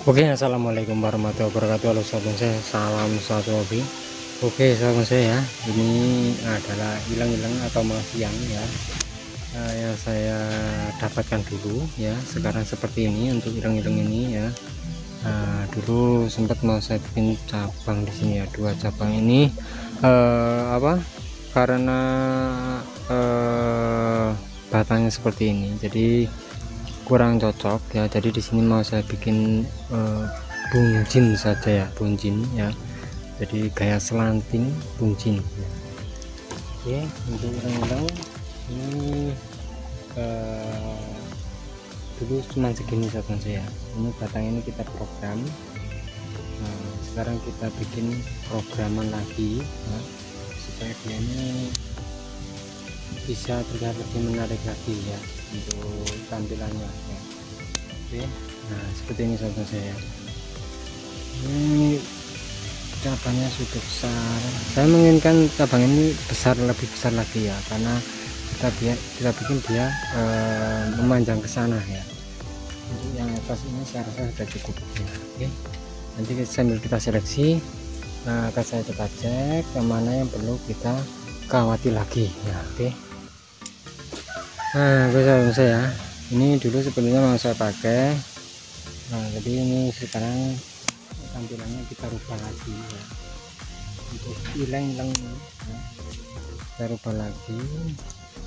Oke, assalamualaikum warahmatullahi wabarakatuh. Halo sahabat saya, salam satu hobi. Oke sahabat saya, ini adalah ilang-ilang atau masiang ya, yang saya dapatkan dulu ya. Sekarang seperti ini untuk ilang-ilang ini ya. Dulu sempat mau saya bikin cabang di sini ya, dua cabang ini karena batangnya seperti ini, jadi kurang cocok ya. Jadi di sini mau saya bikin bunjin saja ya, bunjin ya, jadi gaya selanting bunjin ya. Oke, untuk ilang-ilang ini dulu cuma segini saja ya. Ini batang ini kita program. Sekarang kita bikin programan lagi ya, supaya dia ini bisa terlihat lebih menarik lagi ya untuk tampilannya ya. Oke, nah seperti ini sahabat saya. Ini cabangnya sudah besar. Saya menginginkan cabang ini besar, lebih besar lagi ya, karena kita bikin dia memanjang ke sana ya. Untuk yang atas ini saya rasa sudah cukup ya. Oke, nanti sambil kita seleksi, akan saya coba cek yang mana yang perlu kita kawati lagi ya. Oke, nah sahabat saya, ini dulu sebelumnya mau saya pakai. Nah jadi ini sekarang tampilannya kita rubah lagi ya, untuk ilang-ilang ya, kita rubah lagi.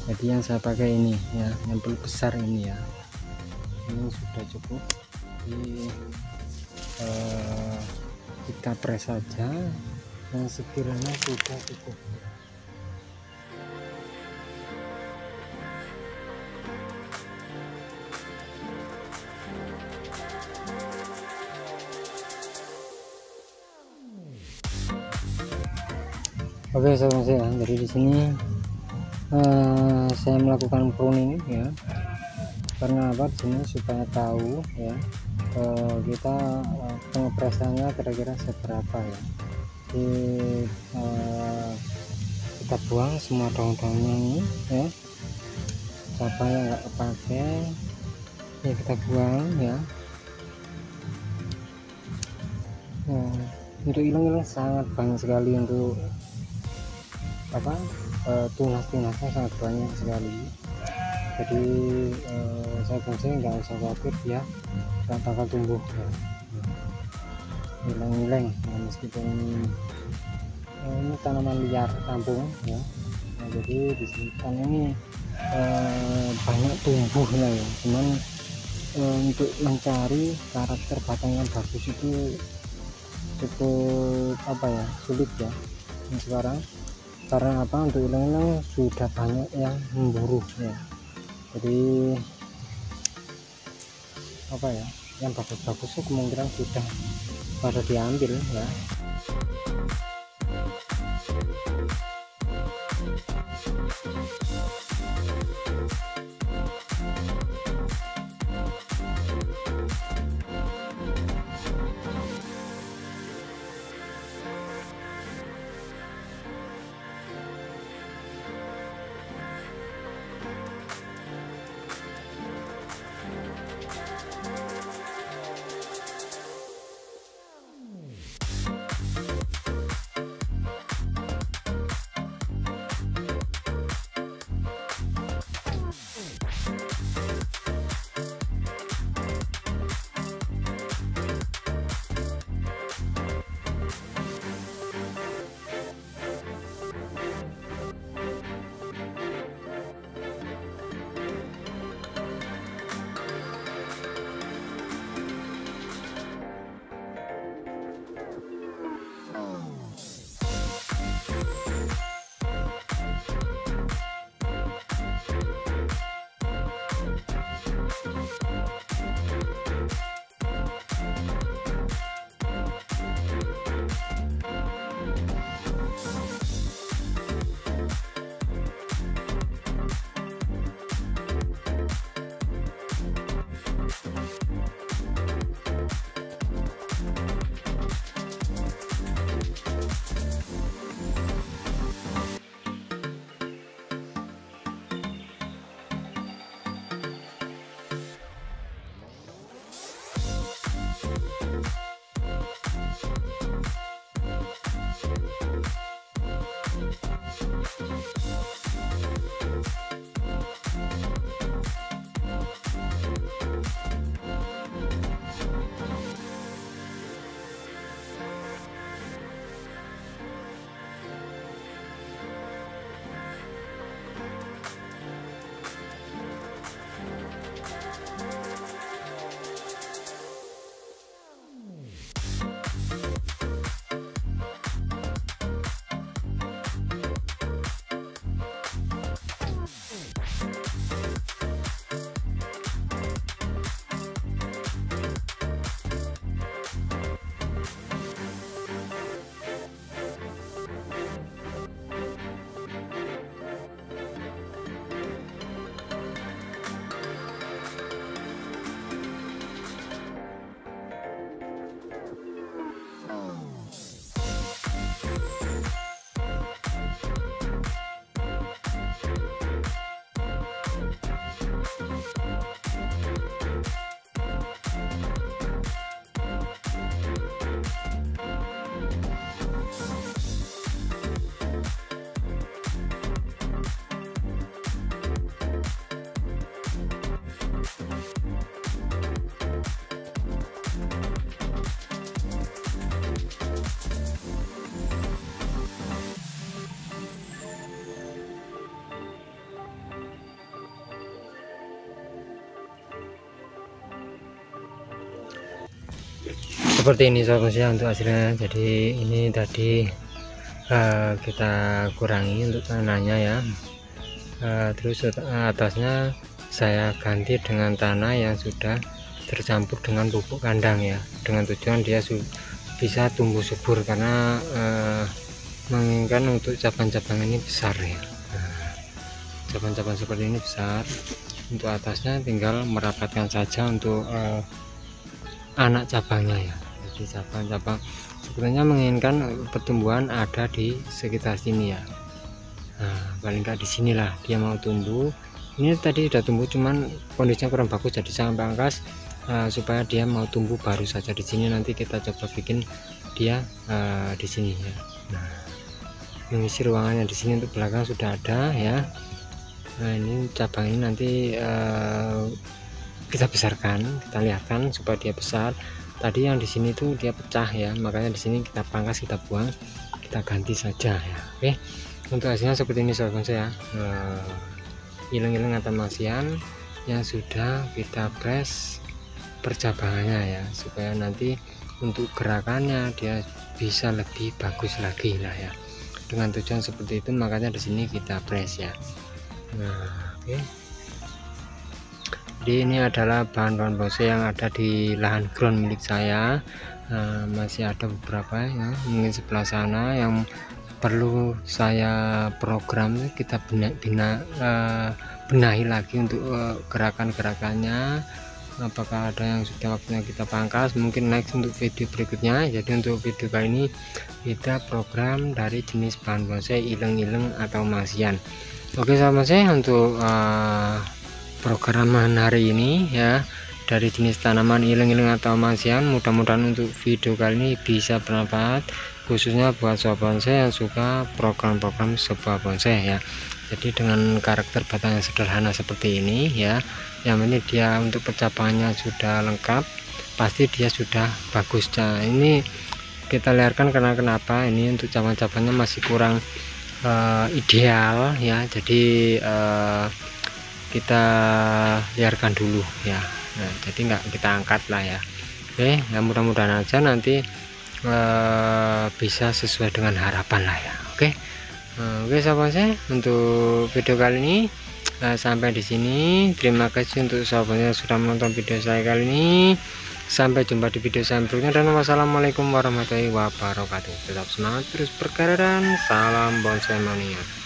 Jadi yang saya pakai ini ya, yang perlu besar ini ya, ini sudah cukup. Jadi kita press saja yang sekiranya sudah cukup. Oke sahabat saya, jadi di sini saya melakukan pruning ya, karena apa, di sini supaya tahu ya kita pengepresannya kira-kira seberapa ya. Jadi kita buang semua daun-daunnya ini ya, cabang yang nggak kepake ya kita buang ya. Untuk ilang-ilang sangat banyak sekali, untuk tunas-tunasnya sangat banyak sekali. Jadi saya nggak usah khawatir ya, nggak bakal tumbuh ya. Ilang-ilang ya, meskipun ini tanaman liar kampung ya. Nah, jadi di sini kan ini banyak tumbuh lah ya, cuman untuk mencari karakter batang yang bagus itu cukup sulit ya sekarang. Karena apa, untuk ilang-ilang sudah banyak yang memburu ya. Jadi yang bagus-bagus kemungkinan sudah pada diambil ya. seperti ini sobat bonsai untuk hasilnya. Jadi ini tadi kita kurangi untuk tanahnya ya, terus atasnya saya ganti dengan tanah yang sudah tercampur dengan pupuk kandang ya, dengan tujuan dia bisa tumbuh subur, karena menginginkan untuk cabang-cabang ini besar ya. Cabang-cabang seperti ini besar. Untuk atasnya tinggal merapatkan saja untuk anak cabangnya ya. Jadi cabang-cabang sebenarnya menginginkan pertumbuhan ada di sekitar sini ya. Nah, paling nggak di sinilah dia mau tumbuh. Ini tadi udah tumbuh, cuman kondisinya kurang bagus, jadi saya pangkas supaya dia mau tumbuh baru saja di sini. Nanti kita coba bikin dia di sini ya. Nah, mengisi ruangannya di sini untuk belakang sudah ada ya. Nah, ini cabang ini nanti kita besarkan, kita lihatkan supaya dia besar. Tadi yang di sini tuh dia pecah ya, makanya di sini kita pangkas, kita buang, kita ganti saja ya. Oke, untuk hasilnya seperti ini sobat bonsai ya. Ilang-ilang atau masian yang sudah kita press percabangannya ya, supaya nanti untuk gerakannya dia bisa lebih bagus lagi lah ya. Dengan tujuan seperti itu, makanya di sini kita press ya. Nah, oke. Jadi ini adalah bahan-bahan bonsai yang ada di lahan ground milik saya. Masih ada beberapa ya, mungkin sebelah sana yang perlu saya program, kita benahi lagi untuk gerakan-gerakannya. Apakah ada yang sudah waktunya kita pangkas, mungkin next untuk video berikutnya. Jadi untuk video kali ini kita program dari jenis bahan bonsai ileng-ileng atau masian. Oke sahabat bonsai, untuk programan hari ini ya, dari jenis tanaman ileng-ileng atau masian, mudah-mudahan untuk video kali ini bisa bermanfaat, khususnya buat sobat bonsai yang suka program-program sebuah bonsai ya. Jadi dengan karakter batang yang sederhana seperti ini ya, yang ini dia untuk percabangannya sudah lengkap, pasti dia sudah bagus. Nah, ini kita lihatkan karena kenapa ini untuk cabang-cabangnya masih kurang ideal ya, jadi kita biarkan dulu ya. Nah, jadi nggak kita angkat lah ya. Oke, ya mudah-mudahan aja nanti bisa sesuai dengan harapan lah ya. Oke, oke sahabat bonsai, untuk video kali ini sampai di sini. Terima kasih untuk sahabatnya sudah menonton video saya kali ini. Sampai jumpa di video selanjutnya, dan wassalamualaikum warahmatullahi wabarakatuh. Tetap semangat terus berkarya dan salam bonsai mania.